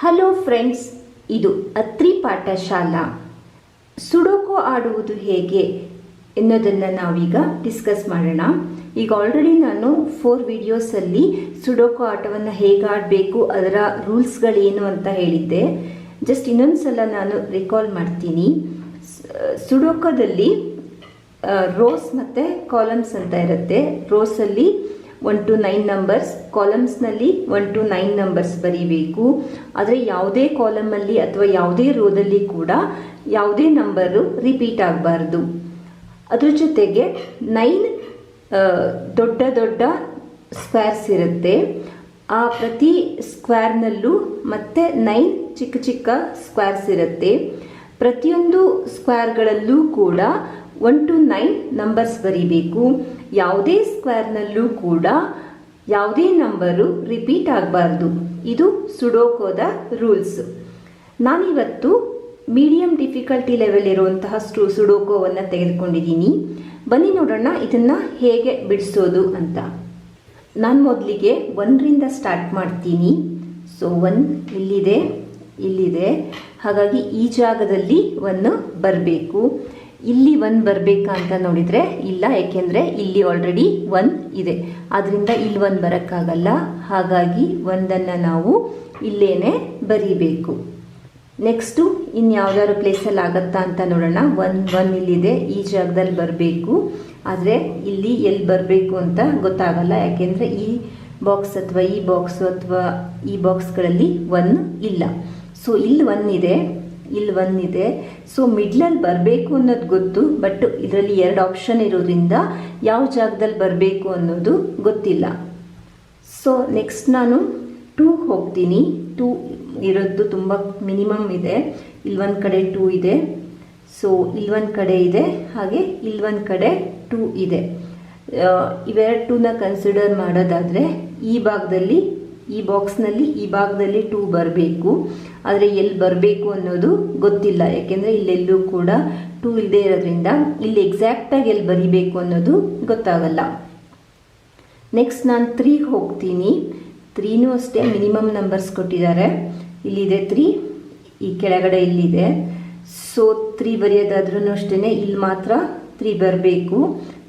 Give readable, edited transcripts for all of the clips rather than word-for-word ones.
Hello friends, ಇದು ಅತ್ರಿ ಪಾಠಶಾಲಾ. ಸುಡೋಕೋ ಆಡುವುದು ಹೇಗೆ ಎನ್ನುವುದನ್ನು ನಾವೀಗ ಡಿಸ್ಕಸ್ ಮಾಡೋಣ. ಈಗ ಆಲ್ರೆಡಿ ನಾನು 4 ವಿಡಿಯೋಸಲ್ಲಿ ಸುಡೋಕೋ ಆಟವನ್ನು ಹೇಗೆ ಆಡಬೇಕು, ಅದರ ರೂಲ್ಸ್ಗಳೇನು ಅಂತ ಹೇಳಿದ್ದೆ. ಜಸ್ಟ್ ಇನ್ನೊಂದು ಸಲ ನಾನು ರಿಕಾಲ್ ಮಾಡ್ತೀನಿ. ಸುಡೋಕೋದಲ್ಲಿ ರೋಸ್ ಮತ್ತು ಕಾಲಮ್ಸ್ ಅಂತ ಇರುತ್ತೆ. ರೋಸಲ್ಲಿ 1 to 9 ನಂಬರ್ಸ್, ಕಾಲಮ್ಸ್ನಲ್ಲಿ 1 to 9 ನಂಬರ್ಸ್ ಬರೀಬೇಕು. ಆದರೆ ಯಾವುದೇ ಕಾಲಮಲ್ಲಿ ಅಥವಾ ಯಾವುದೇ ರೋದಲ್ಲಿ ಕೂಡ ಯಾವುದೇ ನಂಬರು ರಿಪೀಟ್ ಆಗಬಾರ್ದು. ಅದ್ರ ಜೊತೆಗೆ 9 ದೊಡ್ಡ ದೊಡ್ಡ ಸ್ಕ್ವೇರ್ಸ್ ಇರುತ್ತೆ. ಆ ಪ್ರತಿ ಸ್ಕ್ವೇರ್ನಲ್ಲೂ ಮತ್ತೆ 9 ಚಿಕ್ಕ ಚಿಕ್ಕ ಸ್ಕ್ವೇರ್ಸ್ ಇರುತ್ತೆ. ಪ್ರತಿಯೊಂದು ಸ್ಕ್ವೇರ್ಗಳಲ್ಲೂ ಕೂಡ 1 to 9 ನಂಬರ್ಸ್ ಬರೀಬೇಕು. ಯಾವುದೇ ಸ್ಕ್ವೇರ್ನಲ್ಲೂ ಕೂಡ ಯಾವುದೇ ನಂಬರು ರಿಪೀಟ್ ಆಗಬಾರ್ದು. ಇದು ಸುಡೋಕೋದ ರೂಲ್ಸ್. ನಾನಿವತ್ತು ಮೀಡಿಯಂ ಡಿಫಿಕಲ್ಟಿ ಲೆವೆಲ್ ಇರುವಂತಹ ಸುಡೋಕೋವನ್ನು ತೆಗೆದುಕೊಂಡಿದ್ದೀನಿ. ಬನ್ನಿ ನೋಡೋಣ ಇದನ್ನು ಹೇಗೆ ಬಿಡಿಸೋದು ಅಂತ. ನಾನು ಮೊದಲಿಗೆ 1ರಿಂದ ಸ್ಟಾರ್ಟ್ ಮಾಡ್ತೀನಿ. ಸೊ 1 ಇಲ್ಲಿದೆ, ಹಾಗಾಗಿ ಈ ಜಾಗದಲ್ಲಿ 1 ಬರಬೇಕು. ಇಲ್ಲಿ 1 ಬರಬೇಕಾ ಅಂತ ನೋಡಿದರೆ ಇಲ್ಲ, ಯಾಕೆಂದರೆ ಇಲ್ಲಿ ಆಲ್ರೆಡಿ 1 ಇದೆ. ಆದ್ದರಿಂದ ಇಲ್ಲಿ 1 ಬರೋಕ್ಕಾಗಲ್ಲ. ಹಾಗಾಗಿ 1ಅನ್ನು ನಾವು ಇಲ್ಲೇನೆ ಬರೀಬೇಕು. ನೆಕ್ಸ್ಟು ಇನ್ಯಾವ್ದಾದ್ರು ಪ್ಲೇಸಲ್ಲಿ ಆಗತ್ತಾ ಅಂತ ನೋಡೋಣ. 1 ಇಲ್ಲಿದೆ, ಈ ಜಾಗದಲ್ಲಿ ಬರಬೇಕು. ಆದರೆ ಇಲ್ಲಿ ಎಲ್ಲಿ ಬರಬೇಕು ಅಂತ ಗೊತ್ತಾಗಲ್ಲ, ಯಾಕೆಂದರೆ ಈ ಬಾಕ್ಸ್ ಅಥವಾ ಈ ಬಾಕ್ಸು ಅಥವಾ ಈ ಬಾಕ್ಸ್ಗಳಲ್ಲಿ 1 ಇಲ್ಲ. ಸೊ ಇಲ್ಲಿ 1 ಇದೆ, ಇಲ್ಲಿ 1 ಇದೆ. ಸೊ ಮಿಡ್ಲಲ್ಲಿ ಬರಬೇಕು ಅನ್ನೋದು ಗೊತ್ತು, ಬಟ್ ಇದರಲ್ಲಿ 2 ಆಪ್ಷನ್ ಇರೋದ್ರಿಂದ ಯಾವ ಜಾಗದಲ್ಲಿ ಬರಬೇಕು ಅನ್ನೋದು ಗೊತ್ತಿಲ್ಲ. ಸೊ ನೆಕ್ಸ್ಟ್ ನಾನು 2 ಹೋಗ್ತೀನಿ. 2 ಇರೋದು ತುಂಬ ಮಿನಿಮಮ್ ಇದೆ. ಇಲ್ಲಿ 1 ಕಡೆ 2 ಇದೆ, ಸೊ ಇಲ್ಲಿ 1 ಕಡೆ ಇದೆ, ಹಾಗೆ ಇಲ್ಲಿ 1 ಕಡೆ 2 ಇದೆ. ಇವೆರಡು 2ನ ಕನ್ಸಿಡರ್ ಮಾಡೋದಾದರೆ ಈ ಭಾಗದಲ್ಲಿ, ಈ ಬಾಕ್ಸ್ನಲ್ಲಿ ಈ ಭಾಗದಲ್ಲಿ 2 ಬರಬೇಕು. ಆದರೆ ಎಲ್ಲಿ ಬರಬೇಕು ಅನ್ನೋದು ಗೊತ್ತಿಲ್ಲ, ಯಾಕೆಂದರೆ ಇಲ್ಲೆಲ್ಲೂ ಕೂಡ 2 ಇಲ್ಲದೆ ಇರೋದ್ರಿಂದ ಇಲ್ಲಿ ಎಕ್ಸಾಕ್ಟಾಗಿ ಎಲ್ಲಿ ಬರೀಬೇಕು ಅನ್ನೋದು ಗೊತ್ತಾಗಲ್ಲ. ನೆಕ್ಸ್ಟ್ ನಾನು 3 ಹೋಗ್ತೀನಿ. 3ನೂ ಅಷ್ಟೇ ಮಿನಿಮಮ್ ನಂಬರ್ಸ್ ಕೊಟ್ಟಿದ್ದಾರೆ. ಇಲ್ಲಿದೆ 3, ಈ ಕೆಳಗಡೆ ಇಲ್ಲಿದೆ. ಸೊ 3 ಬರೆಯೋದಾದ್ರೂ ಅಷ್ಟೇ ಇಲ್ಲಿ ಮಾತ್ರ 3 ಬರಬೇಕು,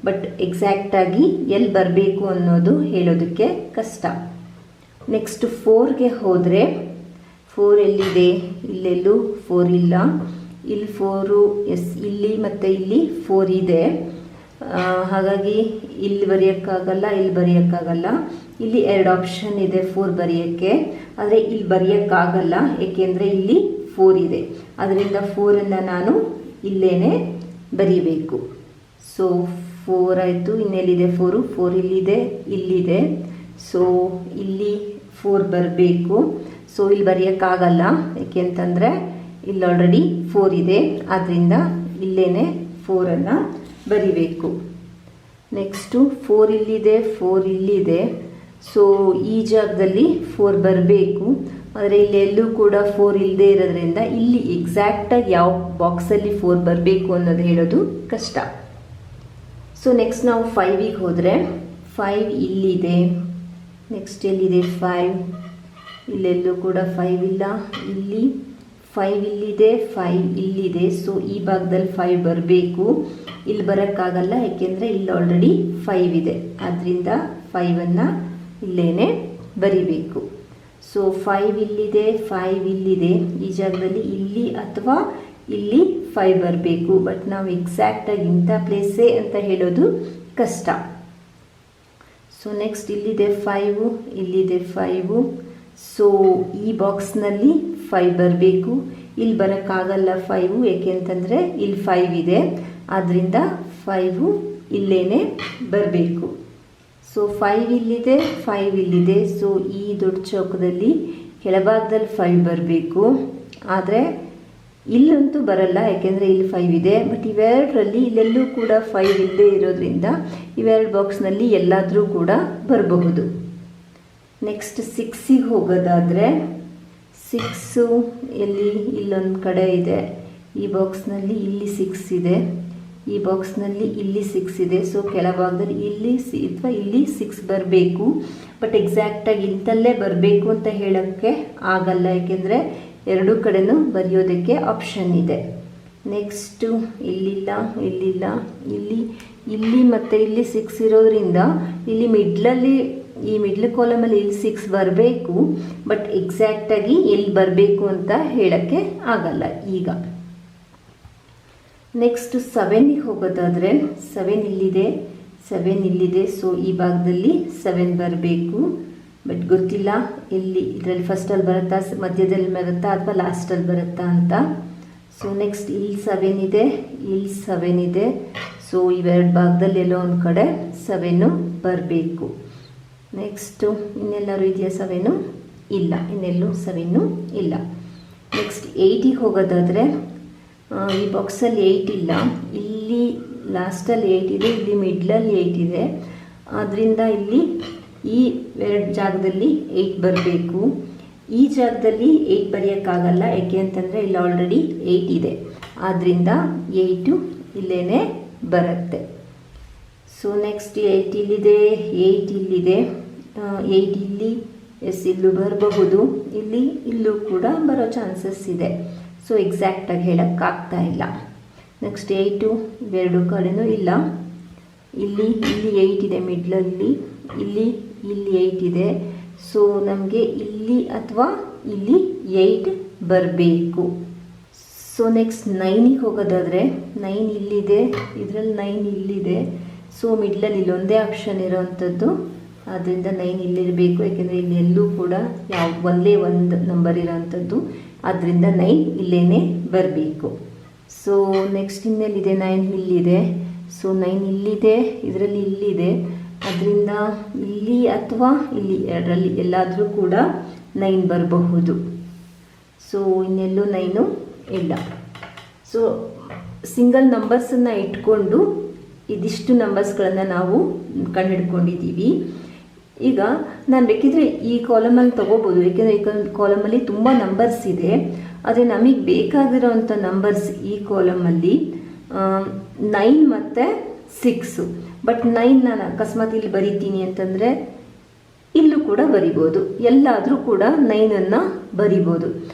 ಬಟ್ ಎಕ್ಸಾಕ್ಟಾಗಿ ಎಲ್ಲಿ ಬರಬೇಕು ಅನ್ನೋದು ಹೇಳೋದಕ್ಕೆ ಕಷ್ಟ. ನೆಕ್ಸ್ಟ್ 4ಗೆ ಹೋದರೆ 4 ಎಲ್ಲಿದೆ? ಇಲ್ಲೆಲ್ಲೂ 4 ಇಲ್ಲ. ಇಲ್ಲಿ 4 ಇಲ್ಲಿ ಮತ್ತು ಇಲ್ಲಿ 4 ಇದೆ. ಹಾಗಾಗಿ ಇಲ್ಲಿ ಬರೆಯೋಕ್ಕಾಗಲ್ಲ, ಇಲ್ಲಿ ಬರೆಯೋಕ್ಕಾಗಲ್ಲ. ಇಲ್ಲಿ 2 ಆಪ್ಷನ್ ಇದೆ 4 ಬರೆಯೋಕ್ಕೆ, ಆದರೆ ಇಲ್ಲಿ ಬರೆಯೋಕ್ಕಾಗಲ್ಲ, ಏಕೆಂದರೆ ಇಲ್ಲಿ 4 ಇದೆ. ಅದರಿಂದ 4ಅನ್ನು ನಾನು ಇಲ್ಲೇನೆ ಬರೀಬೇಕು. ಸೊ 4 ಆಯಿತು. ಇನ್ನೆಲ್ಲಿದೆ 4 ಇಲ್ಲಿದೆ, ಇಲ್ಲಿದೆ. ಸೊ ಇಲ್ಲಿ 4 ಬರಬೇಕು. ಸೊ ಇಲ್ಲಿ ಬರೆಯೋಕ್ಕಾಗಲ್ಲ, ಏಕೆಂತಂದರೆ ಇಲ್ಲಿ ಆಲ್ರೆಡಿ 4 ಇದೆ. ಆದ್ದರಿಂದ ಇಲ್ಲೇನೆ 4ಅನ್ನು ಬರಿಬೇಕು. ನೆಕ್ಸ್ಟು 4 ಇಲ್ಲಿದೆ, 4 ಇಲ್ಲಿದೆ. ಸೊ ಈ ಜಾಗದಲ್ಲಿ 4 ಬರಬೇಕು, ಆದರೆ ಇಲ್ಲೆಲ್ಲೂ ಕೂಡ 4 ಇಲ್ಲದೆ ಇರೋದ್ರಿಂದ ಇಲ್ಲಿ ಎಕ್ಸಾಕ್ಟಾಗಿ ಯಾವ ಬಾಕ್ಸಲ್ಲಿ 4 ಬರಬೇಕು ಅನ್ನೋದು ಹೇಳೋದು ಕಷ್ಟ. ಸೊ ನೆಕ್ಸ್ಟ್ ನಾವು 5ಗೆ ಹೋದರೆ 5 ಇಲ್ಲಿದೆ. ನೆಕ್ಸ್ಟ್ ಎಲ್ಲಿದೆ 5, ಇಲ್ಲೆಲ್ಲೂ ಕೂಡ 5 ಇಲ್ಲ. ಇಲ್ಲಿ 5 ಇಲ್ಲಿದೆ, 5 ಇಲ್ಲಿದೆ. ಸೊ ಈ ಭಾಗದಲ್ಲಿ 5 ಬರಬೇಕು. ಇಲ್ಲಿ ಬರೋಕ್ಕಾಗಲ್ಲ, ಏಕೆಂದರೆ ಇಲ್ಲಿ ಆಲ್ರೆಡಿ 5 ಇದೆ. ಆದ್ದರಿಂದ 5ಅನ್ನು ಇಲ್ಲೇನೆ ಬರಿಬೇಕು. ಸೊ 5 ಇಲ್ಲಿದೆ, 5 ಇಲ್ಲಿದೆ. ಈ ಜಾಗದಲ್ಲಿ ಇಲ್ಲಿ ಅಥವಾ ಇಲ್ಲಿ 5 ಬರಬೇಕು, ಬಟ್ ನಾವು ಎಕ್ಸಾಕ್ಟಾಗಿ ಇಂಥ ಪ್ಲೇಸೇ ಅಂತ ಹೇಳೋದು ಕಷ್ಟ. ಸೊ ನೆಕ್ಸ್ಟ್ ಇಲ್ಲಿದೆ 5, ಇಲ್ಲಿದೆ 5. ಸೊ ಈ ಬಾಕ್ಸ್ನಲ್ಲಿ 5 ಬರಬೇಕು. ಇಲ್ಲಿ ಬರೋಕ್ಕಾಗಲ್ಲ 5, ಏಕೆಂತಂದರೆ ಇಲ್ಲಿ 5 ಇದೆ. ಆದ್ದರಿಂದ 5 ಇಲ್ಲೇನೆ ಬರಬೇಕು. ಸೊ 5 ಇಲ್ಲಿದೆ, 5 ಇಲ್ಲಿದೆ. ಸೊ ಈ ದೊಡ್ಡ ಚೌಕದಲ್ಲಿ ಕೆಳಭಾಗದಲ್ಲಿ 5 ಬರಬೇಕು, ಆದರೆ ಇಲ್ಲಂತೂ ಬರಲ್ಲ, ಯಾಕೆಂದರೆ ಇಲ್ಲಿ 5 ಇದೆ. ಬಟ್ ಇವೆರಡರಲ್ಲಿ ಇಲ್ಲೆಲ್ಲೂ ಕೂಡ 5 ಇಲ್ಲದೆ ಇರೋದ್ರಿಂದ ಇವೆರಡು ಬಾಕ್ಸ್ನಲ್ಲಿ ಎಲ್ಲಾದರೂ ಕೂಡ ಬರಬಹುದು. ನೆಕ್ಸ್ಟ್ 6ಗೆ ಹೋಗೋದಾದರೆ 6 ಎಲ್ಲಿ ಇಲ್ಲೊಂದು ಕಡೆ ಇದೆ. ಈ ಬಾಕ್ಸ್ನಲ್ಲಿ ಇಲ್ಲಿ 6 ಇದೆ, ಈ ಬಾಕ್ಸ್ನಲ್ಲಿ ಇಲ್ಲಿ 6 ಇದೆ. ಸೊ ಕೆಳಭಾಗದಲ್ಲಿ ಇಲ್ಲಿ ಅಥವಾ ಇಲ್ಲಿ 6 ಬರಬೇಕು. ಬಟ್ ಎಕ್ಸಾಕ್ಟಾಗಿ ಇಂತಲ್ಲೇ ಬರಬೇಕು ಅಂತ ಹೇಳೋಕ್ಕೆ ಆಗಲ್ಲ, ಏಕೆಂದರೆ ಎರಡೂ ಕಡೆನೂ ಬರೆಯೋದಕ್ಕೆ ಆಪ್ಷನ್ ಇದೆ. ನೆಕ್ಸ್ಟು ಇಲ್ಲಿಲ್ಲ, ಇಲ್ಲಿಲ್ಲ, ಇಲ್ಲಿ ಮತ್ತು ಇಲ್ಲಿ 6 ಇರೋದ್ರಿಂದ ಇಲ್ಲಿ ಮಿಡ್ಲಲ್ಲಿ, ಈ ಮಿಡ್ಲ್ ಕಾಲಮಲ್ಲಿ ಇಲ್ಲಿ 6 ಬರಬೇಕು. ಬಟ್ ಎಕ್ಸಾಕ್ಟಾಗಿ ಎಲ್ಲಿ ಬರಬೇಕು ಅಂತ ಹೇಳೋಕ್ಕೆ ಆಗಲ್ಲ ಈಗ. ನೆಕ್ಸ್ಟ್ 7ಗೆ ಹೋಗೋದಾದರೆ 7 ಇಲ್ಲಿದೆ, 7 ಇಲ್ಲಿದೆ. ಸೊ ಈ ಭಾಗದಲ್ಲಿ 7 ಬರಬೇಕು. ಬಟ್ ಗೊತ್ತಿಲ್ಲ ಇಲ್ಲಿ ಇದರಲ್ಲಿ ಫಸ್ಟಲ್ಲಿ ಬರುತ್ತಾ, ಮಧ್ಯದಲ್ಲಿ ಬರುತ್ತಾ ಅಥವಾ ಲಾಸ್ಟಲ್ಲಿ ಬರುತ್ತಾ ಅಂತ. ಸೊ ನೆಕ್ಸ್ಟ್ ಇಲ್ಲಿ 7 ಇದೆ, ಇಲ್ಲಿ 7 ಇದೆ. ಸೊ ಇವೆರಡು ಭಾಗದಲ್ಲಿ ಎಲ್ಲೋ ಒಂದು ಕಡೆ 7 ಬರಬೇಕು. ನೆಕ್ಸ್ಟು ಇನ್ನೆಲ್ಲರೂ ಇದೆಯಾ? 7 ಇಲ್ಲ, ಇನ್ನೆಲ್ಲೂ 7 ಇಲ್ಲ. ನೆಕ್ಸ್ಟ್ 8ಗೆ ಹೋಗೋದಾದರೆ ಈ ಬಾಕ್ಸಲ್ಲಿ 8 ಇಲ್ಲ, ಇಲ್ಲಿ ಲಾಸ್ಟಲ್ಲಿ 8 ಇದೆ, ಇಲ್ಲಿ ಮಿಡ್ಲಲ್ಲಿ 8 ಇದೆ. ಆದ್ದರಿಂದ ಇಲ್ಲಿ ಈ ಎರಡು ಜಾಗದಲ್ಲಿ 8 ಬರಬೇಕು. ಈ ಜಾಗದಲ್ಲಿ 8 ಬರೆಯೋಕ್ಕಾಗಲ್ಲ, ಏಕೆ ಅಂತಂದರೆ ಇಲ್ಲಿ ಆಲ್ರೆಡಿ 8 ಇದೆ. ಆದ್ದರಿಂದ 8 ಇಲ್ಲೇ ಬರುತ್ತೆ. ಸೊ ನೆಕ್ಸ್ಟ್ 8 ಇಲ್ಲಿದೆ, 8 ಇಲ್ಲಿದೆ, 8 ಇಲ್ಲಿ ಇಲ್ಲೂ ಬರಬಹುದು, ಇಲ್ಲೂ ಕೂಡ ಬರೋ ಚಾನ್ಸಸ್ ಇದೆ. ಸೊ ಎಕ್ಸಾಕ್ಟಾಗಿ ಹೇಳೋಕ್ಕಾಗ್ತಾ ಇಲ್ಲ. ನೆಕ್ಸ್ಟ್ 8 ಇವೆರಡು ಕಡೆನೂ ಇಲ್ಲ. ಇಲ್ಲಿ 8 ಇದೆ ಮಿಡ್ಲಲ್ಲಿ, ಇಲ್ಲಿ 8 ಇದೆ. ಸೊ ನಮಗೆ ಇಲ್ಲಿ ಅಥವಾ ಇಲ್ಲಿ 8 ಬರಬೇಕು. ಸೊ ನೆಕ್ಸ್ಟ್ 9ಗೆ ಹೋಗೋದಾದರೆ 9 ಇಲ್ಲಿದೆ, ಇದರಲ್ಲಿ 9 ಇಲ್ಲಿದೆ. ಸೊ ಮಿಡ್ಲಲ್ಲಿ ಇಲ್ಲೊಂದೇ ಆಪ್ಷನ್ ಇರೋವಂಥದ್ದು, ಆದ್ದರಿಂದ 9 ಇಲ್ಲಿರಬೇಕು, ಯಾಕೆಂದರೆ ಇಲ್ಲಿ ಎಲ್ಲೂ ಕೂಡ ಒಂದೇ ಒಂದು ನಂಬರ್ ಇರೋವಂಥದ್ದು. ಆದ್ದರಿಂದ 9 ಇಲ್ಲೇ ಬರಬೇಕು. So next ಇನ್ನೆಲ್ಲಿದೆ? 9 ಇಲ್ಲಿದೆ. ಸೊ 9 ಇಲ್ಲಿದೆ, ಇದರಲ್ಲಿ ಇಲ್ಲಿದೆ. ಅದರಿಂದ ಇಲ್ಲಿ ಅಥವಾ ಇಲ್ಲಿ ಎರಡರಲ್ಲಿ ಎಲ್ಲಾದರೂ ಕೂಡ 9 ಬರಬಹುದು. ಸೊ ಇನ್ನೆಲ್ಲೂ 9 ಇಲ್ಲ. ಸೊ ಸಿಂಗಲ್ ನಂಬರ್ಸನ್ನು ಇಟ್ಕೊಂಡು ಇದಿಷ್ಟು ನಂಬರ್ಸ್ಗಳನ್ನು ನಾವು ಕಂಡುಹಿಡ್ಕೊಂಡಿದ್ದೀವಿ. ಈಗ ನಾನು ಬೇಕಿದ್ರೆ ಈ ಕಾಲಮಲ್ಲಿ ತೊಗೋಬೋದು, ಏಕೆಂದರೆ ಈ ಕಾಲಮಲ್ಲಿ ತುಂಬ ನಂಬರ್ಸ್ ಇದೆ. ಆದರೆ ನಮಗೆ ಬೇಕಾಗಿರೋವಂಥ ನಂಬರ್ಸ್ ಈ ಕಾಲಮಲ್ಲಿ 9 ಮತ್ತು 6. ಬಟ್ 9 ನಾನು ಅಕಸ್ಮಾತ್ ಇಲ್ಲಿ ಬರೀತೀನಿ ಅಂತಂದರೆ ಇಲ್ಲೂ ಕೂಡ ಬರಿಬೋದು, ಎಲ್ಲಾದರೂ ಕೂಡ 9ಅನ್ನು ಬರಿಬೋದು.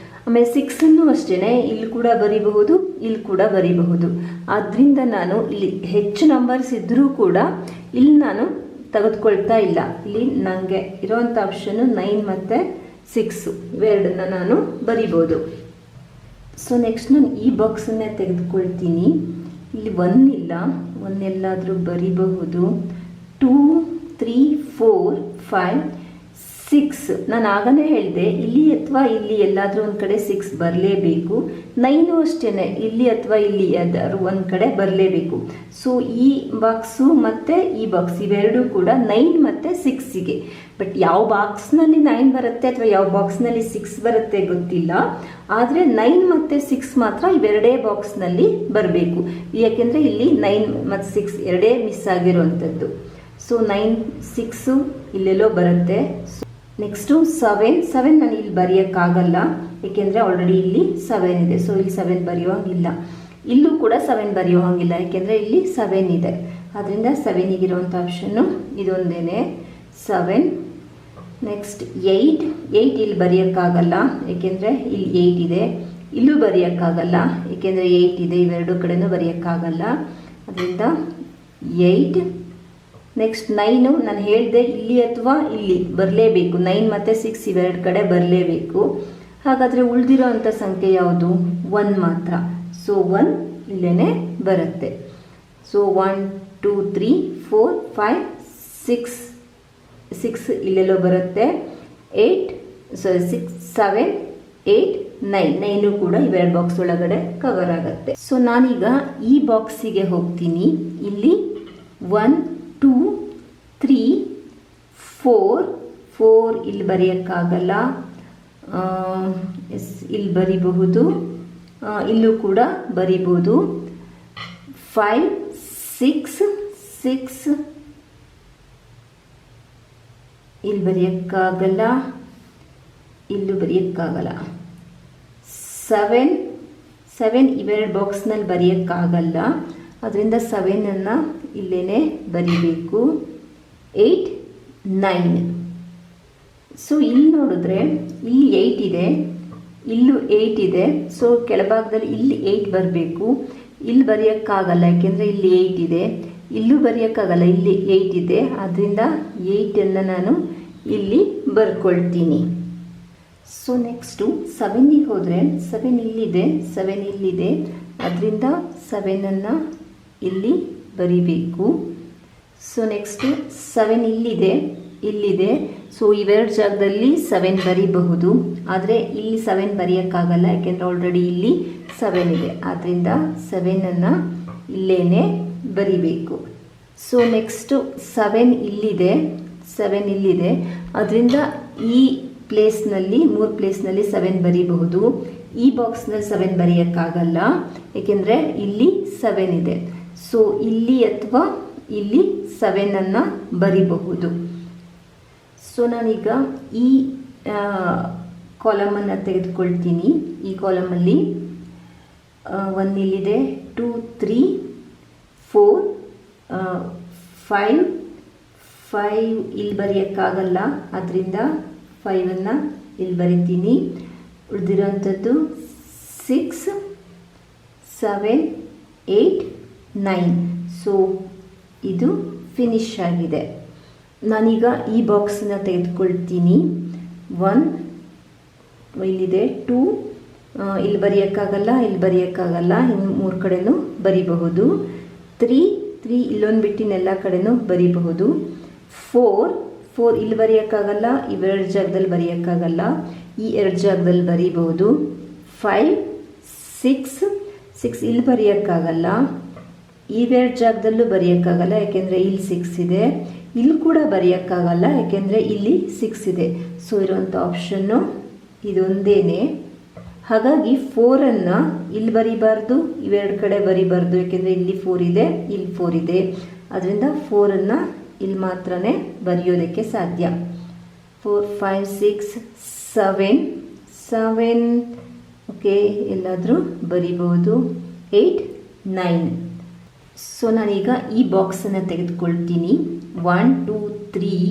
ಆಮೇಲೆ 6ಅನ್ನು ಅಷ್ಟೇ ಇಲ್ಲಿ ಕೂಡ ಬರಿಬಹುದು, ಇಲ್ಲಿ ಕೂಡ ಬರಿಬಹುದು. ಆದ್ದರಿಂದ ನಾನು ಇಲ್ಲಿ ಹೆಚ್ಚು ನಂಬರ್ಸ್ ಇದ್ದರೂ ಕೂಡ ಇಲ್ಲಿ ನಾನು ತೆಗೆದುಕೊಳ್ತಾ ಇಲ್ಲ. ಇಲ್ಲಿ ನನಗೆ ಇರೋವಂಥ ಆಪ್ಷನ್ನು 9 ಮತ್ತು 6 ಇವೆರಡನ್ನು ನಾನು ಬರಿಬೋದು. ಸೊ ನೆಕ್ಸ್ಟ್ ನಾನು ಈ ಬಾಕ್ಸನ್ನೇ ತೆಗೆದುಕೊಳ್ತೀನಿ. ಇಲ್ಲಿ 1 ಇಲ್ಲ, 1 ಎಲ್ಲಾದರೂ ಬರಿಬಹುದು. 2, 3, 4, 5, 6 ನಾನು ಆಗಲೇ ಹೇಳಿದೆ, ಇಲ್ಲಿ ಅಥವಾ ಇಲ್ಲಿ ಎಲ್ಲಾದರೂ ಒಂದು ಕಡೆ 6 ಬರಲೇಬೇಕು. 9 ಅಷ್ಟೇ, ಇಲ್ಲಿ ಅಥವಾ ಇಲ್ಲಿ ಯಾವ್ದಾದ್ರು ಒಂದು ಕಡೆ ಬರಲೇಬೇಕು. ಸೊ ಈ ಬಾಕ್ಸು ಮತ್ತು ಈ ಬಾಕ್ಸ್ ಇವೆರಡೂ ಕೂಡ 9 ಮತ್ತು 6ಗೆ. ಬಟ್ ಯಾವ ಬಾಕ್ಸ್ನಲ್ಲಿ 9 ಬರುತ್ತೆ ಅಥವಾ ಯಾವ ಬಾಕ್ಸ್ನಲ್ಲಿ 6 ಬರುತ್ತೆ ಗೊತ್ತಿಲ್ಲ. ಆದರೆ 9 ಮತ್ತು 6 ಮಾತ್ರ ಇವೆರಡೇ ಬಾಕ್ಸ್ನಲ್ಲಿ ಬರಬೇಕು, ಯಾಕೆಂದರೆ ಇಲ್ಲಿ 9 ಮತ್ತು 6 ಎರಡೇ ಮಿಸ್ ಆಗಿರುವಂಥದ್ದು. ಸೊ 9, 6 ಇಲ್ಲೆಲ್ಲೋ ಬರುತ್ತೆ. ನೆಕ್ಸ್ಟು 7 ನಾನು ಇಲ್ಲಿ ಬರೆಯೋಕ್ಕಾಗಲ್ಲ, ಏಕೆಂದರೆ ಆಲ್ರೆಡಿ ಇಲ್ಲಿ 7 ಇದೆ. ಸೊ ಇಲ್ಲಿ 7 ಬರೆಯೋ ಹಾಗಿಲ್ಲ, ಇಲ್ಲೂ ಕೂಡ 7 ಬರೆಯೋ ಹಾಗಿಲ್ಲ, ಏಕೆಂದರೆ ಇಲ್ಲಿ 7 ಇದೆ. ಆದ್ದರಿಂದ 7ಇಗಿರುವಂಥ ಆಪ್ಷನ್ನು ಇದೊಂದೇ 7. ನೆಕ್ಸ್ಟ್ 8 ಇಲ್ಲಿ ಬರೆಯೋಕ್ಕಾಗಲ್ಲ, ಏಕೆಂದರೆ ಇಲ್ಲಿ 8 ಇದೆ. ಇಲ್ಲೂ ಬರೆಯೋಕ್ಕಾಗಲ್ಲ, ಏಕೆಂದರೆ 8 ಇದೆ. ಇವೆರಡು ಕಡೆನೂ ಬರೆಯೋಕ್ಕಾಗಲ್ಲ, ಅದರಿಂದ 8. ನೆಕ್ಸ್ಟ್ 9 ನಾನು ಹೇಳಿದೆ ಇಲ್ಲಿ ಅಥವಾ ಇಲ್ಲಿ ಬರಲೇಬೇಕು. 9 ಮತ್ತು 6 ಇವೆರಡು ಕಡೆ ಬರಲೇಬೇಕು. ಹಾಗಾದರೆ ಉಳಿದಿರೋ ಅಂಥ ಸಂಖ್ಯೆ ಯಾವುದು? 1 ಮಾತ್ರ. ಸೊ 1 ಇಲ್ಲೇ ಬರುತ್ತೆ. ಸೊ 1, 2, 3, 4, 5, 6 ಇಲ್ಲೆಲ್ಲೋ ಬರುತ್ತೆ. 6, 7, 8, 9 ಕೂಡ ಇವೆರಡು ಬಾಕ್ಸ್ ಒಳಗಡೆ ಕವರ್ ಆಗುತ್ತೆ. ಸೊ ನಾನೀಗ ಈ ಬಾಕ್ಸಿಗೆ ಹೋಗ್ತೀನಿ. ಇಲ್ಲಿ 1, 2, 3, 4 ಇಲ್ಲಿ ಬರೆಯೋಕ್ಕಾಗಲ್ಲ, ಇಲ್ಲಿ ಬರಿಬಹುದು, ಇಲ್ಲೂ ಕೂಡ ಬರಿಬೋದು. 5, 6 ಇಲ್ಲಿ ಬರೆಯೋಕ್ಕಾಗಲ್ಲ, ಇಲ್ಲೂ ಬರೆಯೋಕ್ಕಾಗಲ್ಲ. 7 ಇವೆರಡು ಬಾಕ್ಸ್ನಲ್ಲಿ ಬರೆಯೋಕ್ಕಾಗಲ್ಲ, ಅದರಿಂದ 7ಅನ್ನು ಇಲ್ಲೇ ಬರಿಬೇಕು. 8 9. ಸೊ ಇಲ್ಲಿ ನೋಡಿದ್ರೆ ಇಲ್ಲಿ 8 ಇದೆ, ಇಲ್ಲೂ 8 ಇದೆ. ಸೊ ಕೆಳಭಾಗದಲ್ಲಿ ಇಲ್ಲಿ 8 ಬರಬೇಕು. ಇಲ್ಲಿ ಬರೆಯೋಕ್ಕಾಗಲ್ಲ, ಯಾಕೆಂದರೆ ಇಲ್ಲಿ 8 ಇದೆ. ಇಲ್ಲೂ ಬರೆಯೋಕ್ಕಾಗಲ್ಲ, ಇಲ್ಲಿ 8 ಇದೆ. ಆದ್ದರಿಂದ 8ಅನ್ನು ನಾನು ಇಲ್ಲಿ ಬರ್ಕೊಳ್ತೀನಿ. ಸೊ ನೆಕ್ಸ್ಟು 7ಗೆ ಹೋದರೆ 7 ಇಲ್ಲಿದೆ, 7 ಇಲ್ಲಿದೆ. ಅದರಿಂದ 7ಅನ್ನು ಇಲ್ಲಿ ಬರಿಬೇಕು. ಸೊ ನೆಕ್ಸ್ಟು 7 ಇಲ್ಲಿದೆ. ಸೊ ಇವೆರಡು ಜಾಗದಲ್ಲಿ 7 ಬರೀಬಹುದು, ಆದರೆ ಇಲ್ಲಿ 7 ಬರೆಯೋಕ್ಕಾಗಲ್ಲ, ಯಾಕೆಂದರೆ ಆಲ್ರೆಡಿ ಇಲ್ಲಿ 7 ಇದೆ. ಆದ್ದರಿಂದ 7ಅನ್ನು ಇಲ್ಲೇ ಬರಿಬೇಕು. ಸೊ ನೆಕ್ಸ್ಟು 7 ಇಲ್ಲಿದೆ. ಅದರಿಂದ ಈ ಪ್ಲೇಸ್ನಲ್ಲಿ 3 ಪ್ಲೇಸ್ನಲ್ಲಿ 7 ಬರೀಬಹುದು. ಈ ಬಾಕ್ಸ್ನಲ್ಲಿ 7 ಬರೆಯೋಕ್ಕಾಗಲ್ಲ, ಏಕೆಂದರೆ ಇಲ್ಲಿ 7 ಇದೆ. ಸೊ ಇಲ್ಲಿ ಅಥವಾ ಇಲ್ಲಿ 7ಅನ್ನು ಬರಿಬಹುದು. ಸೊ ನಾನೀಗ ಈ ಕಾಲಮನ್ನು ತೆಗೆದುಕೊಳ್ತೀನಿ. ಈ ಕಾಲಮಲ್ಲಿ 1 ಇಲ್ಲಿದೆ, 2 3 4 5 ಇಲ್ಲಿ ಬರೆಯೋಕ್ಕಾಗಲ್ಲ, ಅದರಿಂದ 5ಅನ್ನು ಇಲ್ಲಿ ಬರಿತೀನಿ. ಉಳಿದಿರೋಂಥದ್ದು 6 7 8 9. ಸೊ ಇದು ಫಿನಿಶ್ ಆಗಿದೆ. ನಾನೀಗ ಈ ಬಾಕ್ಸನ್ನು ತೆಗೆದುಕೊಳ್ತೀನಿ. 1 ಇಲ್ಲಿದೆ, 2 ಇಲ್ಲಿ ಬರೆಯೋಕ್ಕಾಗಲ್ಲ, ಇನ್ನು 3 ಕಡೆನೂ ಬರಿಬಹುದು. 3 ಇಲ್ಲೊಂದು ಬಿಟ್ಟಿನೆಲ್ಲ ಕಡೆನೂ ಬರಿಬಹುದು. 4 ಇಲ್ಲಿ ಬರೆಯೋಕ್ಕಾಗಲ್ಲ, ಇವೆರಡು ಜಾಗದಲ್ಲಿ ಬರೆಯೋಕ್ಕಾಗಲ್ಲ, ಈ 2 ಜಾಗದಲ್ಲಿ ಬರಿಬಹುದು. 5 6 ಇಲ್ಲಿ ಬರೆಯೋಕ್ಕಾಗಲ್ಲ, ಇವೆರಡು ಜಾಗದಲ್ಲೂ ಬರೆಯೋಕ್ಕಾಗಲ್ಲ, ಯಾಕೆಂದರೆ ಇಲ್ಲಿ 6 ಇದೆ. ಇಲ್ಲಿ ಕೂಡ ಬರೆಯೋಕ್ಕಾಗಲ್ಲ, ಯಾಕೆಂದರೆ ಇಲ್ಲಿ 6 ಇದೆ. ಸೊ ಇರುವಂಥ ಆಪ್ಷನ್ನು ಇದೊಂದೇನೆ. ಹಾಗಾಗಿ 4ಅನ್ನು ಇಲ್ಲಿ ಬರಿಬಾರ್ದು, ಇವೆರಡು ಕಡೆ ಬರಿಬಾರ್ದು, ಯಾಕೆಂದರೆ ಇಲ್ಲಿ 4 ಇದೆ, ಇಲ್ಲಿ 4 ಇದೆ. ಅದರಿಂದ 4ಅನ್ನು ಇಲ್ಲಿ ಮಾತ್ರ ಬರೆಯೋದಕ್ಕೆ ಸಾಧ್ಯ. 4 5 6 7 ಓಕೆ, ಎಲ್ಲಾದರೂ ಬರಿಬಹುದು. 8 9. ಸೊ ನಾನೀಗ ಈ ಬಾಕ್ಸನ್ನು ತೆಗೆದುಕೊಳ್ತೀನಿ. 1 2 3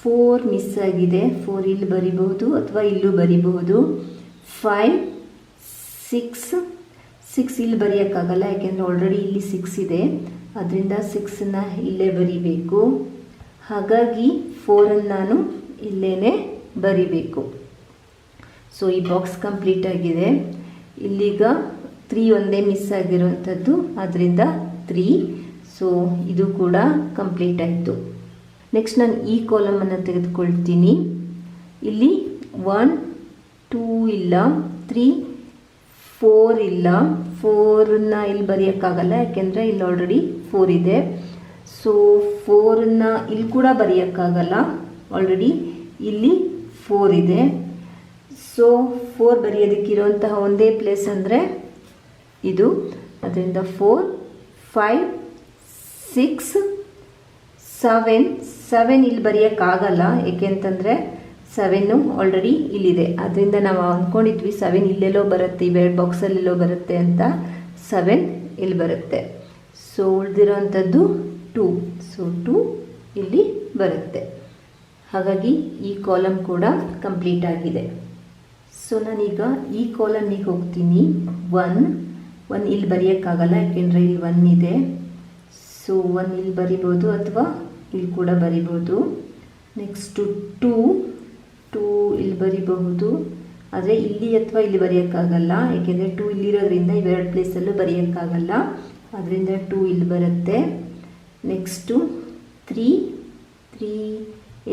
4 ಮಿಸ್ ಆಗಿದೆ, 4 ಇಲ್ಲಿ ಬರಿಬಹುದು ಅಥವಾ ಇಲ್ಲೂ ಬರಿಬಹುದು. 5 6 ಇಲ್ಲಿ ಬರೆಯೋಕ್ಕಾಗಲ್ಲ, ಯಾಕೆಂದರೆ ಆಲ್ರೆಡಿ ಇಲ್ಲಿ 6 ಇದೆ. ಅದರಿಂದ 6ಅನ್ನು ಇಲ್ಲೇ ಬರಿಬೇಕು. ಹಾಗಾಗಿ 4ಅನ್ನು ನಾನು ಇಲ್ಲೇ ಬರಿಬೇಕು. ಸೊ ಈ ಬಾಕ್ಸ್ ಕಂಪ್ಲೀಟ್ ಆಗಿದೆ. ಇಲ್ಲೀಗ 3 ಒಂದೇ ಮಿಸ್ ಆಗಿರುವಂಥದ್ದು, ಅದರಿಂದ 3. ಸೊ ಇದು ಕೂಡ ಕಂಪ್ಲೀಟ್ ಆಯಿತು. ನೆಕ್ಸ್ಟ್ ನಾನು ಈ ಕಾಲಮನ್ನು ತೆಗೆದುಕೊಳ್ತೀನಿ. ಇಲ್ಲಿ 1 2 ಇಲ್ಲ, 3 4 ಇಲ್ಲ. 4ಅನ್ನು ಇಲ್ಲಿ ಬರೆಯೋಕ್ಕಾಗಲ್ಲ, ಯಾಕೆಂದರೆ ಇಲ್ಲಿ ಆಲ್ರೆಡಿ 4 ಇದೆ. ಸೊ 4ಅನ್ನು ಇಲ್ಲಿ ಕೂಡ ಬರೆಯೋಕ್ಕಾಗಲ್ಲ, ಆಲ್ರೆಡಿ ಇಲ್ಲಿ 4 ಇದೆ. ಸೊ 4 ಬರೆಯೋದಕ್ಕಿರುವಂತಹ ಒಂದೇ ಪ್ಲೇಸ್ ಅಂದರೆ ಇದು. ಅದರಿಂದ 4 5 6 7 ಇಲ್ಲಿ ಬರೆಯೋಕ್ಕಾಗಲ್ಲ, ಏಕೆಂತಂದರೆ 7 ಆಲ್ರೆಡಿ ಇಲ್ಲಿದೆ. ಅದರಿಂದ ನಾವು ಅಂದ್ಕೊಂಡಿದ್ವಿ 7 ಇಲ್ಲೆಲ್ಲೋ ಬರುತ್ತೆ, ಇವೆರಡು ಬಾಕ್ಸಲ್ಲೆಲ್ಲೋ ಬರುತ್ತೆ ಅಂತ. 7 ಇಲ್ಲಿ ಬರುತ್ತೆ. ಸೊ ಉಳಿದಿರೋವಂಥದ್ದು 2. ಸೊ 2 ಇಲ್ಲಿ ಬರುತ್ತೆ. ಹಾಗಾಗಿ ಈ ಕಾಲಮ್ ಕೂಡ ಕಂಪ್ಲೀಟ್ ಆಗಿದೆ. ಸೊ ನಾನೀಗ ಈ ಕಾಲಮ್ನಿಗೆ ಹೋಗ್ತೀನಿ. 1 ಇಲ್ಲಿ ಬರೆಯೋಕ್ಕಾಗಲ್ಲ, ಯಾಕೆಂದರೆ ಇಲ್ಲಿ 1 ಇದೆ. ಸೊ 1 ಇಲ್ಲಿ ಬರಿಬೋದು ಅಥವಾ ಇಲ್ಲಿ ಕೂಡ ಬರಿಬೋದು. ನೆಕ್ಸ್ಟು 2 ಇಲ್ಲಿ ಬರಿಬಹುದು, ಆದರೆ ಇಲ್ಲಿ ಅಥವಾ ಇಲ್ಲಿ ಬರೆಯೋಕ್ಕಾಗಲ್ಲ, ಏಕೆಂದರೆ 2 ಇಲ್ಲಿರೋದ್ರಿಂದ ಇವೆರಡು ಪ್ಲೇಸಲ್ಲೂ ಬರೆಯೋಕ್ಕಾಗಲ್ಲ. ಅದರಿಂದ 2 ಇಲ್ಲಿ ಬರುತ್ತೆ. ನೆಕ್ಸ್ಟು 3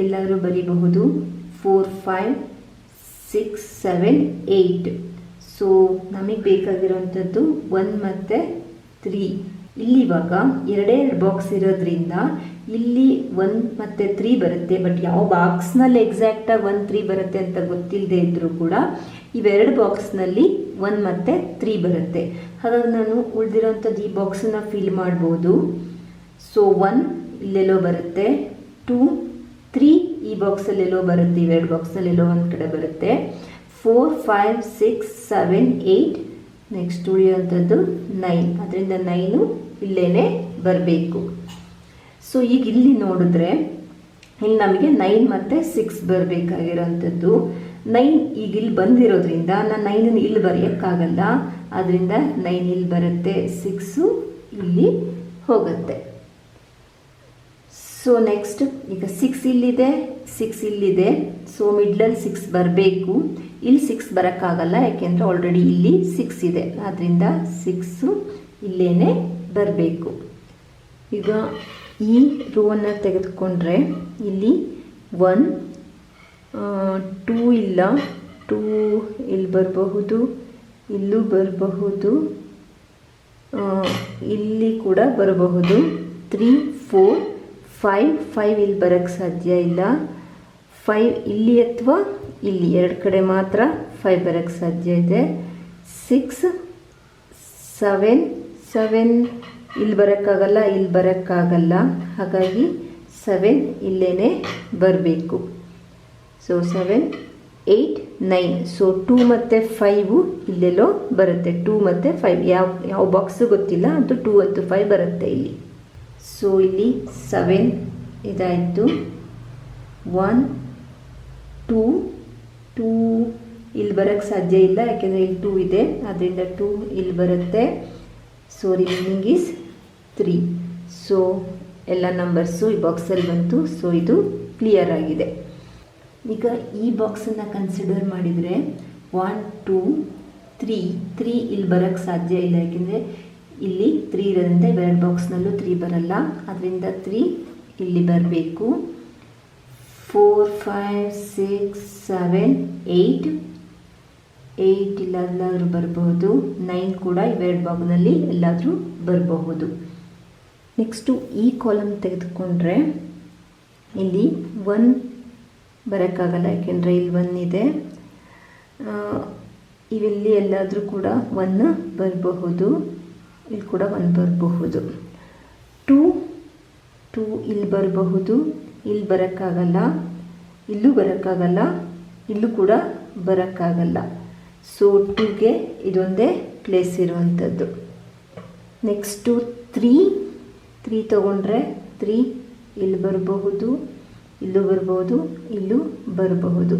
ಎಲ್ಲರೂ ಬರಿಬಹುದು. 4 5 6 7 8. ಸೊ ನಮಗೆ ಬೇಕಾಗಿರೋವಂಥದ್ದು 1 ಮತ್ತು 3. ಇಲ್ಲಿ ಇವಾಗ ಎರಡೇ ಬಾಕ್ಸ್ ಇರೋದ್ರಿಂದ ಇಲ್ಲಿ 1 ಮತ್ತು 3 ಬರುತ್ತೆ. ಬಟ್ ಯಾವ ಬಾಕ್ಸ್ನಲ್ಲಿ ಎಕ್ಸಾಕ್ಟಾಗಿ 1 3 ಬರುತ್ತೆ ಅಂತ ಗೊತ್ತಿಲ್ಲದೆ ಇದ್ದರೂ ಕೂಡ ಇವೆರಡು ಬಾಕ್ಸ್ನಲ್ಲಿ 1 ಮತ್ತು 3 ಬರುತ್ತೆ. ಹಾಗಾಗಿ ನಾನು ಉಳಿದಿರೋಂಥದ್ದು ಈ ಬಾಕ್ಸನ್ನು ಫಿಲ್ ಮಾಡ್ಬೋದು. ಸೊ 1 ಇಲ್ಲೆಲ್ಲೋ ಬರುತ್ತೆ, 2 3 ಈ ಬಾಕ್ಸಲ್ಲೆಲ್ಲೋ ಬರುತ್ತೆ, ಇವೆರಡು ಬಾಕ್ಸಲ್ಲೆಲ್ಲೋ ಒಂದು ಕಡೆ ಬರುತ್ತೆ. 4 5 6 7 8 ನೆಕ್ಸ್ಟ್ ಉಳಿಯುವಂಥದ್ದು 9, ಅದರಿಂದ 9 ಇಲ್ಲೇ ಬರಬೇಕು. ಸೊ ಈಗ ಇಲ್ಲಿ ನೋಡಿದ್ರೆ ಇಲ್ಲಿ ನಮಗೆ 9 ಮತ್ತು 6 ಬರಬೇಕಾಗಿರೋಂಥದ್ದು. 9 ಈಗ ಇಲ್ಲಿ ಬಂದಿರೋದ್ರಿಂದ ನಾನು 9 ಇಲ್ಲಿ ಬರೆಯೋಕ್ಕಾಗಲ್ಲ, ಆದ್ದರಿಂದ 9 ಇಲ್ಲಿ ಬರುತ್ತೆ, 6 ಇಲ್ಲಿ ಹೋಗುತ್ತೆ. ಸೊ ನೆಕ್ಸ್ಟ್ ಈಗ 6 ಇಲ್ಲಿದೆ, 6 ಇಲ್ಲಿದೆ. ಸೊ ಮಿಡ್ಲಲ್ಲಿ 6 ಬರಬೇಕು. ಇಲ್ಲಿ 6 ಬರೋಕ್ಕಾಗಲ್ಲ, ಯಾಕೆಂದರೆ ಆಲ್ರೆಡಿ ಇಲ್ಲಿ 6 ಇದೆ, ಆದ್ದರಿಂದ 6 ಇಲ್ಲೇ ಬರಬೇಕು. ಈಗ ಈ ರೋವನ್ನು ತೆಗೆದುಕೊಂಡ್ರೆ ಇಲ್ಲಿ 1 2 ಇಲ್ಲ, 2 ಇಲ್ಲಿ ಬರಬಹುದು, ಇಲ್ಲೂ ಬರಬಹುದು, ಇಲ್ಲಿ ಕೂಡ ಬರಬಹುದು. 3 4 5 ಇಲ್ಲಿ ಬರೋಕ್ಕೆ ಸಾಧ್ಯ ಇಲ್ಲ. 5 ಇಲ್ಲಿ ಅಥವಾ ಇಲ್ಲಿ ಎರಡು ಕಡೆ ಮಾತ್ರ 5 ಬರೋಕ್ಕೆ ಸಾಧ್ಯ ಇದೆ. 6 7 ಇಲ್ಲಿ ಬರೋಕ್ಕಾಗಲ್ಲ, ಇಲ್ಲಿ ಬರೋಕ್ಕಾಗಲ್ಲ, ಹಾಗಾಗಿ 7 ಇಲ್ಲೇ ಬರಬೇಕು. ಸೊ 7 8 9. ಸೊ 2 ಮತ್ತು 5 ಇಲ್ಲೆಲ್ಲೋ ಬರುತ್ತೆ. 2 ಮತ್ತು 5 ಯಾವ ಬಾಕ್ಸು ಗೊತ್ತಿಲ್ಲ, ಅದು 2 ಮತ್ತು 5 ಬರುತ್ತೆ ಇಲ್ಲಿ. ಸೊ ಇಲ್ಲಿ 7 ಇದಾಯಿತು. 1 2 ಇಲ್ಲಿ ಬರೋಕ್ಕೆ ಸಾಧ್ಯ ಇಲ್ಲ, ಯಾಕೆಂದರೆ ಇಲ್ಲಿ 2 ಇದೆ, ಆದ್ದರಿಂದ 2 ಇಲ್ಲಿ ಬರುತ್ತೆ. So remaining is 3. ಸೊ ಎಲ್ಲ ನಂಬರ್ಸು ಈ ಬಾಕ್ಸಲ್ಲಿ ಬಂತು. ಸೊ ಇದು ಕ್ಲಿಯರ್ ಆಗಿದೆ. ಈಗ ಈ ಬಾಕ್ಸನ್ನು ಕನ್ಸಿಡರ್ ಮಾಡಿದರೆ 1 2 3 ಇಲ್ಲಿ ಬರೋಕ್ಕೆ ಸಾಧ್ಯ ಇಲ್ಲ, ಯಾಕೆಂದರೆ ಇಲ್ಲಿ 3 ಇರೋದ್ರಿಂದ ಇವೆರಡು ಬಾಕ್ಸ್ನಲ್ಲೂ 3 ಬರಲ್ಲ, ಅದರಿಂದ 3 ಇಲ್ಲಿ ಬರಬೇಕು. 4 5 6 7 8 ಇಲ್ಲಾದ್ರೂ ಬರಬಹುದು. 9 ಕೂಡ ಇವೆರಡು ಬಾಕ್ಸ್ನಲ್ಲಿ ಎಲ್ಲಾದರೂ ಬರಬಹುದು. ನೆಕ್ಸ್ಟು ಈ ಕಾಲಮ್ ತೆಗೆದುಕೊಂಡ್ರೆ ಇಲ್ಲಿ 1 ಬರೋಕ್ಕಾಗಲ್ಲ, ಯಾಕೆಂದರೆ ಇಲ್ಲಿ 1 ಇದೆ. ಇವೆಲ್ಲಿ ಎಲ್ಲಾದರೂ ಕೂಡ 1 ಬರಬಹುದು, ಇಲ್ಲಿ ಕೂಡ 1 ಬರಬಹುದು. 2 ಇಲ್ಲಿ ಬರಬಹುದು, ಇಲ್ಲಿ ಬರೋಕ್ಕಾಗಲ್ಲ, ಇಲ್ಲೂ ಬರೋಕ್ಕಾಗಲ್ಲ, ಇಲ್ಲೂ ಕೂಡ ಬರೋಕ್ಕಾಗಲ್ಲ. ಸೊ 2ಗೆ ಇದೊಂದೇ ಪ್ಲೇಸ್ ಇರುವಂಥದ್ದು. ನೆಕ್ಸ್ಟು 3 ತಗೊಂಡ್ರೆ 3 ಇಲ್ಲಿ ಬರಬಹುದು, ಇಲ್ಲೂ ಬರಬಹುದು, ಇಲ್ಲೂ ಬರಬಹುದು.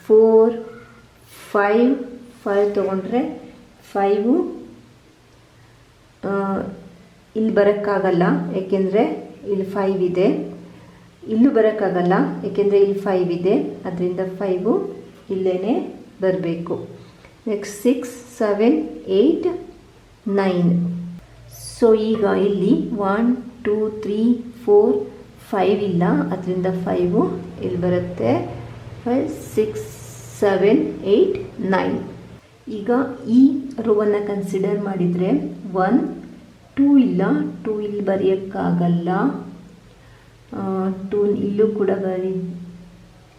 4 5 ತಗೊಂಡ್ರೆ 5 ಇಲ್ಲಿ ಬರೋಕ್ಕಾಗಲ್ಲ, ಏಕೆಂದರೆ ಇಲ್ಲಿ 5 ಇದೆ. ಇಲ್ಲೂ ಬರೋಕ್ಕಾಗಲ್ಲ, ಏಕೆಂದರೆ ಇಲ್ಲಿ 5 ಇದೆ, ಅದರಿಂದ 5 ಇಲ್ಲೇ ಬರಬೇಕು. ನೆಕ್ಸ್ಟ್ 6 7 8 9. ಸೊ ಈಗ ಇಲ್ಲಿ 1 2 3 4 5 ಇಲ್ಲ, ಅದರಿಂದ 5 ಇಲ್ಲಿ ಬರುತ್ತೆ. 5 6 7 8 9. ಈಗ ಈ ರೋವನ್ನು ಕನ್ಸಿಡರ್ ಮಾಡಿದರೆ 1 2 ಇಲ್ಲ, 2 ಇಲ್ಲಿ ಬರೆಯೋಕ್ಕಾಗಲ್ಲ, 2 ಇಲ್ಲೂ ಕೂಡ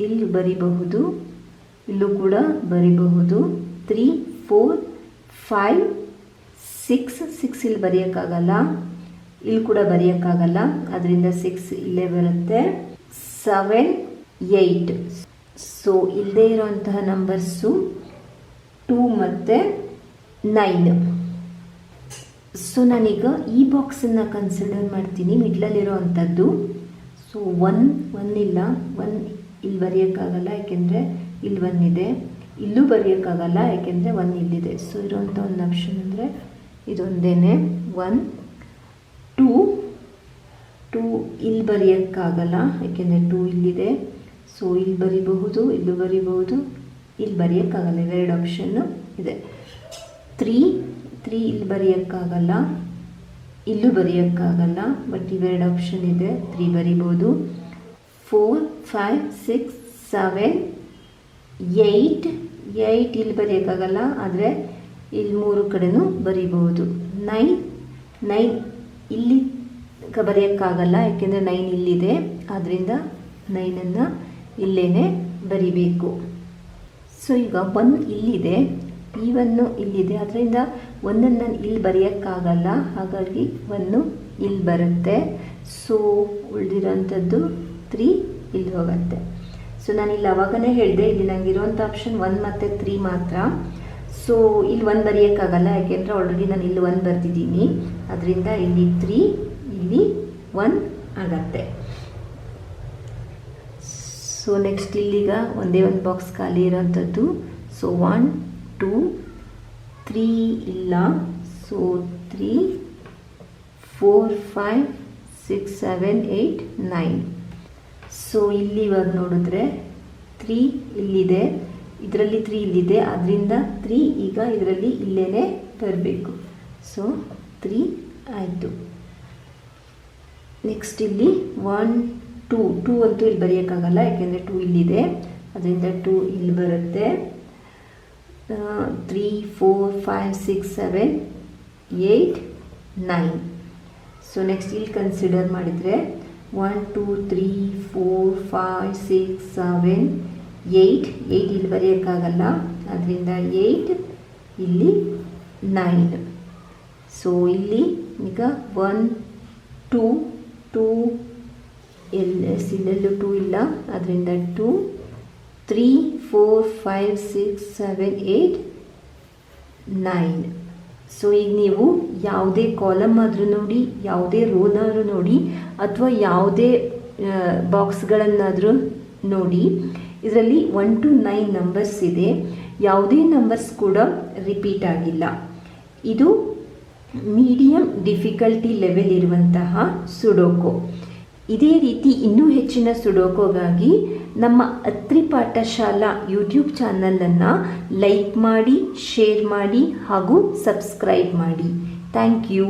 ಇಲ್ಲಿ ಬರಿಬಹುದು, ಇಲ್ಲೂ ಕೂಡ ಬರಿಬಹುದು. 3 4 5 6 ಇಲ್ಲಿ ಬರೆಯೋಕ್ಕಾಗಲ್ಲ, ಇಲ್ಲಿ ಕೂಡ ಬರೆಯೋಕ್ಕಾಗಲ್ಲ, ಅದರಿಂದ 6 ಇಲ್ಲೇ ಬರುತ್ತೆ. 7 8. ಸೊ ಇಲ್ಲದೇ ಇರೋಂತಹ ನಂಬರ್ಸು 2 ಮತ್ತು 9. ಸೊ ನಾನೀಗ ಈ ಬಾಕ್ಸನ್ನು ಕನ್ಸಿಡರ್ ಮಾಡ್ತೀನಿ, ಮಿಡ್ಲಲ್ಲಿರೋ ಅಂಥದ್ದು. ಸೊ 1 ಇಲ್ಲ, 1 ಇಲ್ಲಿ ಬರೆಯೋಕ್ಕಾಗಲ್ಲ, ಯಾಕೆಂದರೆ ಇಲ್ಲಿ 1 ಇದೆ, ಇಲ್ಲೂ ಬರೆಯೋಕ್ಕಾಗಲ್ಲ, ಯಾಕೆಂದರೆ 1 ಇಲ್ಲಿದೆ. ಸೊ ಇರೋಂಥ ಒಂದು ಆಪ್ಷನ್ ಅಂದರೆ ಇದೊಂದೇ. 1 2 ಇಲ್ಲಿ ಬರೆಯೋಕ್ಕಾಗಲ್ಲ, ಯಾಕೆಂದರೆ 2 ಇಲ್ಲಿದೆ. ಸೊ ಇಲ್ಲಿ ಬರಿಬಹುದು, ಇಲ್ಲೂ ಬರಿಬಹುದು, ಇಲ್ಲಿ ಬರೆಯೋಕ್ಕಾಗಲ್ಲ, ಇವೆರಡು ಆಪ್ಷನ್ನು ಇದೆ. 3 ಇಲ್ಲಿ ಬರೆಯೋಕ್ಕಾಗಲ್ಲ, ಇಲ್ಲೂ ಬರೆಯೋಕ್ಕಾಗಲ್ಲ, ಬಟ್ ಇವೆರಡು ಆಪ್ಷನ್ ಇದೆ, 3 ಬರಿಬೋದು. 4 5 6 7 8 ಇಲ್ಲಿ ಬರೆಯೋಕ್ಕಾಗಲ್ಲ, ಆದರೆ ಇಲ್ಲಿ 3 ಕಡೆನೂ ಬರಿಬೋದು. 9 ಇಲ್ಲಿ ಬರೆಯೋಕ್ಕಾಗಲ್ಲ, ಯಾಕೆಂದರೆ 9 ಇಲ್ಲಿದೆ, ಆದ್ದರಿಂದ 9ಅನ್ನು ಇಲ್ಲೇ ಬರಿಬೇಕು. ಸೊ ಈಗ 1 ಇಲ್ಲಿದೆ, ಈ 1 ಇಲ್ಲಿದೆ, ಅದರಿಂದ 1ಅನ್ನು ಇಲ್ಲಿ ಬರೆಯೋಕ್ಕಾಗಲ್ಲ, ಹಾಗಾಗಿ 1 ಇಲ್ಲಿ ಬರುತ್ತೆ. ಸೊ ಉಳಿದಿರೋಂಥದ್ದು 3 ಇಲ್ಲಿ ಹೋಗುತ್ತೆ. ಸೊ ನಾನು ಇಲ್ಲಿ ಅವಾಗನೇ ಹೇಳಿದೆ, ಇಲ್ಲಿ ನನಗಿರುವಂಥ ಆಪ್ಷನ್ 1 ಮತ್ತು 3 ಮಾತ್ರ. ಸೊ ಇಲ್ಲಿ 1 ಬರೆಯೋಕ್ಕಾಗಲ್ಲ, ಯಾಕೆಂದರೆ ಆಲ್ರೆಡಿ ನಾನು ಇಲ್ಲಿ 1 ಬರೆದಿದ್ದೀನಿ. ಅದರಿಂದ ಇಲ್ಲಿ 3, ಇಲ್ಲಿ 1 ಆಗತ್ತೆ. ಸೊ ನೆಕ್ಸ್ಟ್ ಇಲ್ಲಿಗ ಒಂದೇ ಒಂದು ಬಾಕ್ಸ್ ಖಾಲಿ ಇರೋಂಥದ್ದು. ಸೊ 1 2 3 ಇಲ್ಲ. ಸೊ 3 4 5 6 7 8 9. ಸೊ ಇಲ್ಲಿ ಇವಾಗ ನೋಡಿದ್ರೆ 3 ಇಲ್ಲಿದೆ, ಇದರಲ್ಲಿ 3 ಇಲ್ಲಿದೆ, ಅದರಿಂದ 3 ಈಗ ಇದರಲ್ಲಿ ಇಲ್ಲೇ ಬರಬೇಕು. ಸೊ 3 ಆಯಿತು. ನೆಕ್ಸ್ಟ್ ಇಲ್ಲಿ 1 2 ಅಂತೂ ಇಲ್ಲಿ ಬರೆಯೋಕ್ಕಾಗಲ್ಲ, ಯಾಕೆಂದರೆ 2 ಇಲ್ಲಿದೆ, ಅದರಿಂದ 2 ಇಲ್ಲಿ ಬರುತ್ತೆ. 3 4 5 6 7 8 9. ಸೊ ನೆಕ್ಸ್ಟ್ ಇಲ್ಲಿ ಕನ್ಸಿಡರ್ ಮಾಡಿದರೆ 1 2 3 4 5 6 7 8 ಇಲ್ಲಿ ಬರೆಯೋಕ್ಕಾಗಲ್ಲ, ಅದರಿಂದ 8 ಇಲ್ಲಿ 9. ಸೊ ಇಲ್ಲಿ ಈಗ 1 2 ಇಲ್ಲೆಲ್ಲೂ 2 ಇಲ್ಲ, ಅದರಿಂದ 2 3 4 5 6 7 8 9. ಸೊ ಈಗ ನೀವು ಯಾವುದೇ ಕಾಲಮ್ ಆದರೂ ನೋಡಿ, ಯಾವುದೇ ರೋನಾದರೂ ನೋಡಿ, ಅಥವಾ ಯಾವುದೇ ಬಾಕ್ಸ್ಗಳನ್ನಾದರೂ ನೋಡಿ, ಇದರಲ್ಲಿ 1 to 9 ನಂಬರ್ಸ್ ಇದೆ. ಯಾವುದೇ ನಂಬರ್ಸ್ ಕೂಡ ರಿಪೀಟ್ ಆಗಿಲ್ಲ. ಇದು ಮೀಡಿಯಂ ಡಿಫಿಕಲ್ಟಿ ಲೆವೆಲ್ ಇರುವಂತಹ ಸುಡೋಕೋ. ಇದೇ ರೀತಿ ಇನ್ನೂ ಹೆಚ್ಚಿನ ಸುಡೋಕೋಗಾಗಿ ನಮ್ಮ ಅತ್ರಿ ಪಾಠಶಾಲಾ ಯೂಟ್ಯೂಬ್ ಚಾನಲನ್ನು ಲೈಕ್ ಮಾಡಿ, ಶೇರ್ ಮಾಡಿ ಹಾಗೂ ಸಬ್ಸ್ಕ್ರೈಬ್ ಮಾಡಿ. Thank you.